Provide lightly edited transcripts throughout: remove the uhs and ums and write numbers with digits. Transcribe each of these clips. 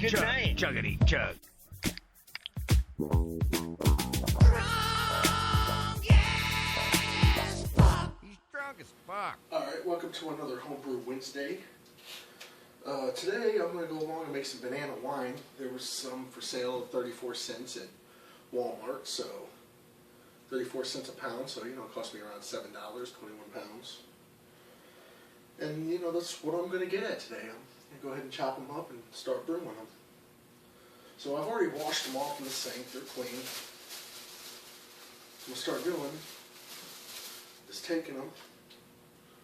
Good chug, night. chuggity chug. He's drunk as fuck. Alright, welcome to another Homebrew Wednesday. Today I'm going to go along and make some banana wine. There was some for sale at 34 cents at Walmart, so 34 cents a pound, so it cost me around $7, 21 pounds. And that's what I'm going to get at today. I'm going to go ahead and chop them up and start brewing them. So I've already washed them off in the sink, they're clean. So what I'll start doing is taking them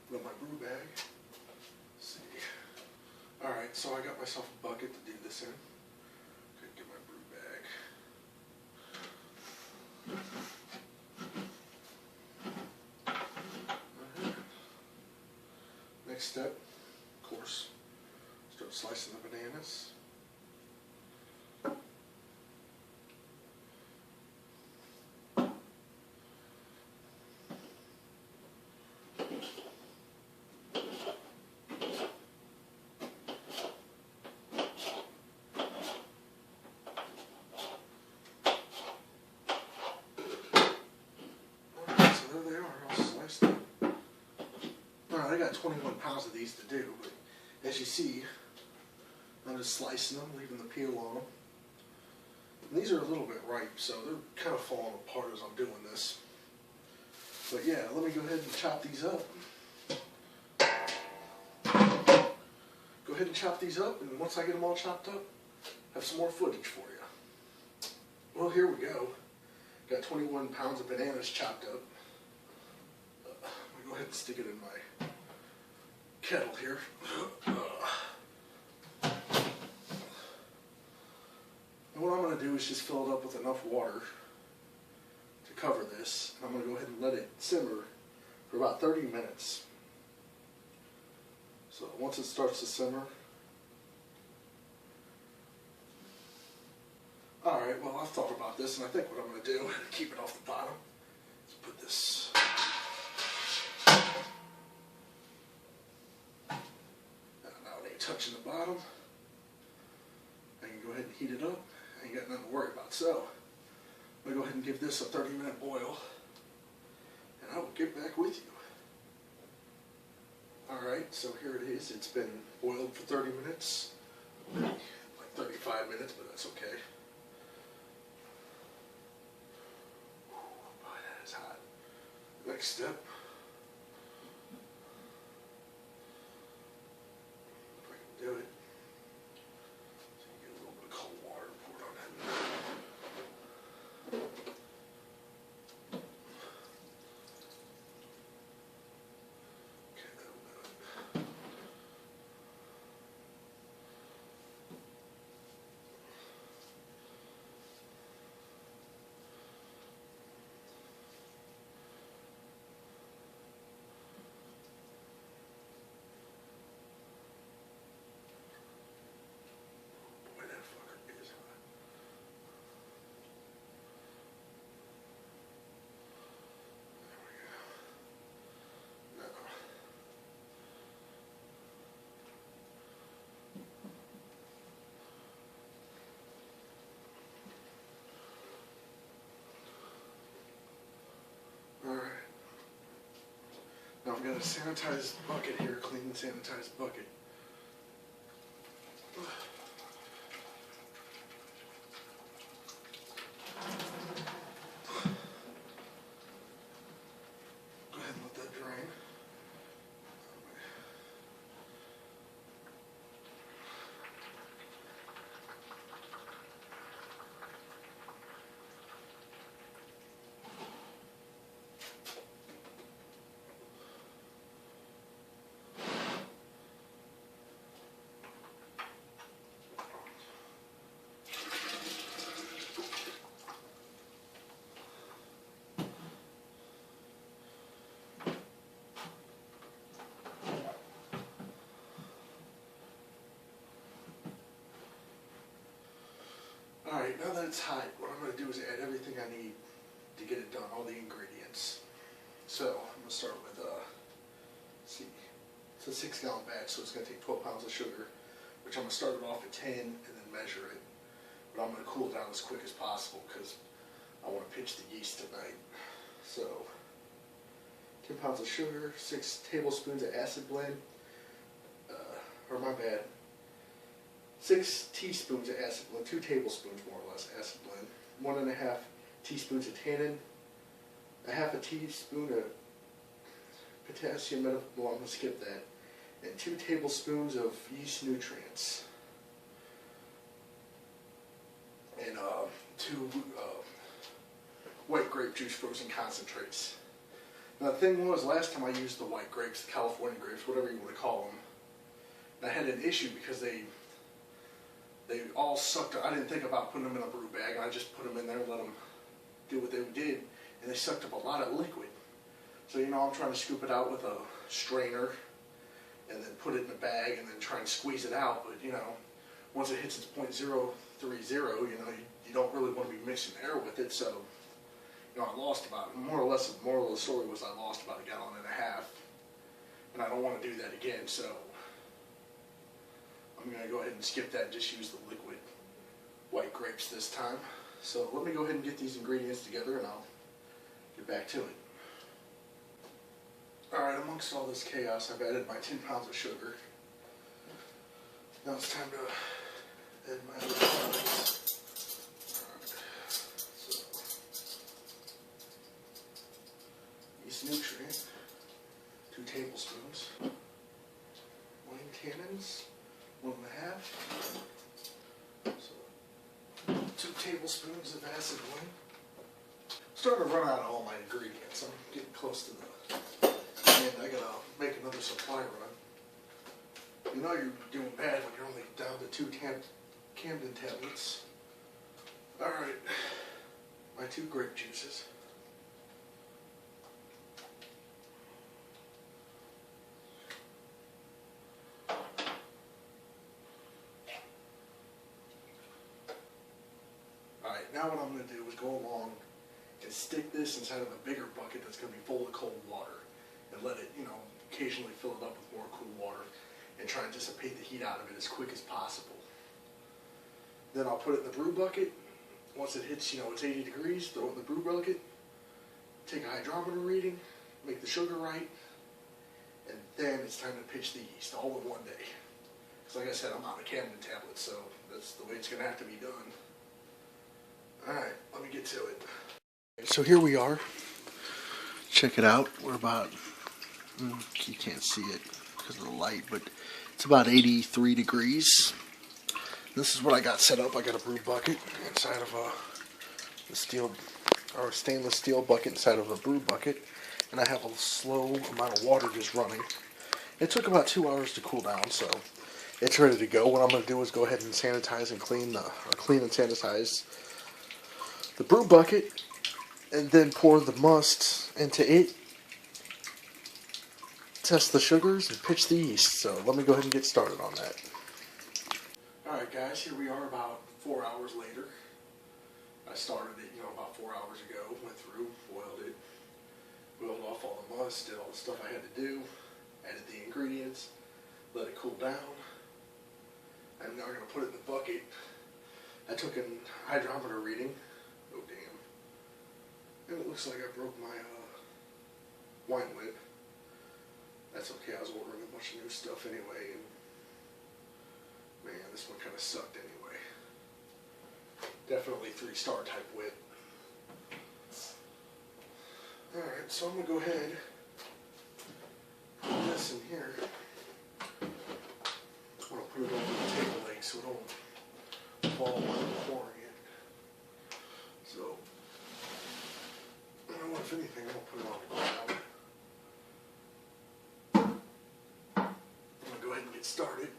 with my brew bag. Let's see. Alright, so I got myself a bucket to do this in. Okay, get my brew bag. Next step, of course, start slicing the bananas. So there they are, all sliced up. Alright, I got 21 pounds of these to do, but as you see, I'm just slicing them, leaving the peel on them. And these are a little bit ripe, so they're kind of falling apart as I'm doing this. But yeah, let me go ahead and chop these up. Go ahead and chop these up, and once I get them all chopped up, have some more footage for you. Well, here we go. Got 21 pounds of bananas chopped up. I'm going to go ahead and stick it in my kettle here. And what I'm going to do is just fill it up with enough water to cover this. I'm going to go ahead and let it simmer for about 30 minutes. So once it starts to simmer, alright, well I've thought about this, and I think what I'm going to do to keep it off the bottom is put this now it ain't touching the bottom. I can go ahead and heat it up. I ain't got nothing to worry about. So I'm going to go ahead and give this a 30-minute boil, and I will get back with you. Alright, so here it is. It's been boiled for 30 minutes. Like 35 minutes, but that's okay. Boy, that is hot. Next step. If I can do it. So you get a little bit of cold water poured on that. Okay, that'll do it. Boy, that fucker is hot. There we go. Now. Alright. Now I've got a sanitized bucket here, clean and sanitized bucket. Go ahead and let that drain. Alright, now that it's hot, what I'm going to do is add everything I need to get it done, all the ingredients. So, I'm going to start with, let's see, it's a 6-gallon batch, so it's going to take 12 pounds of sugar, which I'm going to start it off at 10 and then measure it. But I'm going to cool it down as quick as possible because I want to pitch the yeast tonight. So, 10 pounds of sugar, 6 tablespoons of acid blend, or my bad, 6 teaspoons of acid blend, 2 tablespoons more or less acid blend, 1.5 teaspoons of tannin, a half a teaspoon of potassium well, I'm going to skip that, and 2 tablespoons of yeast nutrients, and 2 white grape juice frozen concentrates. Now the thing was, last time I used the white grapes, the California grapes, whatever you want to call them, I had an issue because they all sucked. I didn't think about putting them in a brew bag, and I just put them in there and let them do what they did, and they sucked up a lot of liquid. So, you know, I'm trying to scoop it out with a strainer and then put it in a bag and then try and squeeze it out. But, you know, once it hits its .030, you know, you don't really want to be mixing air with it. So, you know, I lost about, more or less, the moral of the story was I lost about 1.5 gallons. And I don't want to do that again. So, I'm going to go ahead and skip that and just use the liquid white grapes this time. So, let me go ahead and get these ingredients together and I'll get back to it. Alright, amongst all this chaos, I've added my 10 pounds of sugar. Now it's time to add my other products. Alright, so, yeast nutrient, 2 tablespoons. Wine tannins, 1.5. So, 2 tablespoons of acid wine. I'm starting to run out of all my ingredients. I'm getting close to the end. I gotta make another supply run. You know you're doing bad when you're only down to 2 Camden tablets. Alright, my 2 grape juices. Alright, now what I'm going to do is go along and stick this inside of a bigger bucket that's going to be full of cold water. And let it, you know, occasionally fill it up with more cool water and try and dissipate the heat out of it as quick as possible. Then I'll put it in the brew bucket. Once it hits, you know, it's 80 degrees, throw it in the brew bucket, take a hydrometer reading, make the sugar right, and then it's time to pitch the yeast all in one day. Because like I said, I'm out of Camden tablets, so that's the way it's going to have to be done. Alright, let me get to it. So here we are. Check it out. We're about, you can't see it because of the light, but it's about 83 degrees. This is what I got set up. I got a brew bucket inside of the steel or stainless steel bucket inside of a brew bucket, and I have a slow amount of water just running. It took about 2 hours to cool down, so it's ready to go. What I'm going to do is go ahead and sanitize and clean and sanitize the brew bucket, and then pour the must into it, test the sugars, and pitch the yeast. So let me go ahead and get started on that. Alright guys, here we are about 4 hours later. I started it, you know, about 4 hours ago, went through, boiled it, boiled off all the must, did all the stuff I had to do, added the ingredients, let it cool down. I'm now going to put it in the bucket. I took a hydrometer reading. Oh damn. And it looks like I broke my wine whip. That's okay, I was ordering a bunch of new stuff anyway, and man, this one kind of sucked anyway. Definitely 3-star type whip. Alright, so I'm going to go ahead and put this in here. I'm going to put it over the table leg so it don't fall while I'm pouring it. So, I don't know if anything, I'm going to put it on the ground. I'm going to go ahead and get started.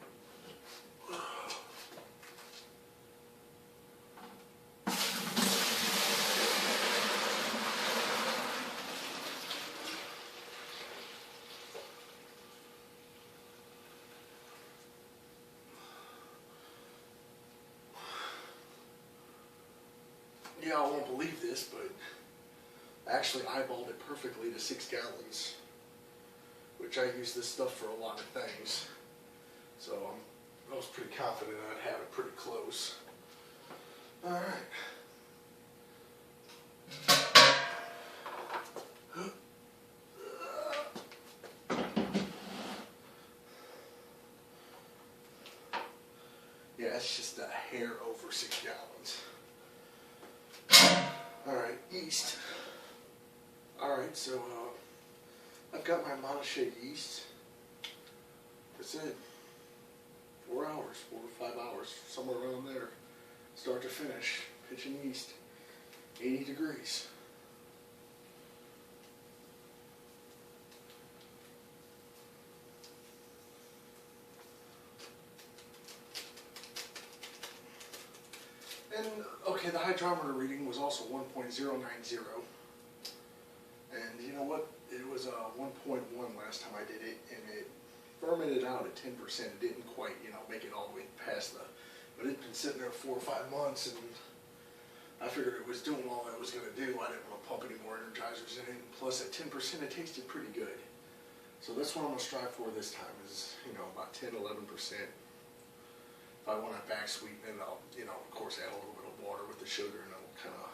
Yeah, I won't believe this, but I actually eyeballed it perfectly to 6 gallons, which I use this stuff for a lot of things. So I'm I was pretty confident I'd have it pretty close. All right. Yeah, it's just a hair over 6 gallons. Alright, yeast. Alright, so I've got my monochet yeast. That's it. 4 hours, 4 to 5 hours, somewhere around there. Start to finish, pitching yeast. 80 degrees. And, okay, the hydrometer reading was also 1.090. And you know what? It was 1.1 last time I did it, and it fermented out at 10%. It didn't quite, make it all the way past but it'd been sitting there 4 or 5 months, and I figured it was doing all it was going to do. I didn't want to pump any more energizers in it. And plus, at 10%, it tasted pretty good. So that's what I'm going to strive for this time is, about 10, 11%. If I want to back sweeten it, I'll, of course, add a little bit of water with the sugar, and it'll kind of.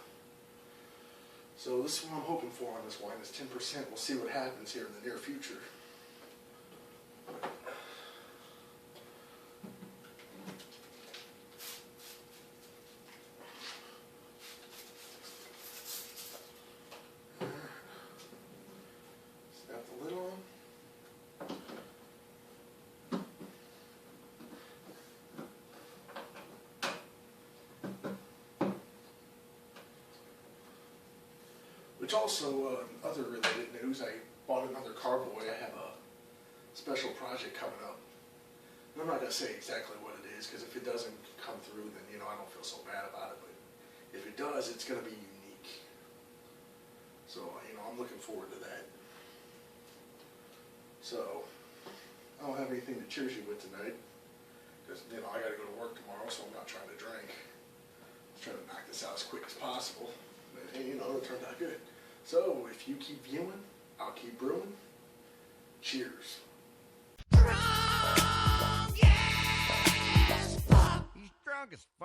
So this is what I'm hoping for on this wine is 10%. We'll see what happens here in the near future. Snap the lid on. Which also, other related news, I bought another carboy. I have a special project coming up. And I'm not going to say exactly what it is, because if it doesn't come through, then, I don't feel so bad about it. But if it does, it's going to be unique. So, I'm looking forward to that. So, I don't have anything to cheers you with tonight, because, I got to go to work tomorrow, so I'm not trying to drink. I'm trying to knock this out as quick as possible. And, it turned out good. So, if you keep viewing, I'll keep brewing. Cheers. Strong, yes, fuck. He's strong as fuck.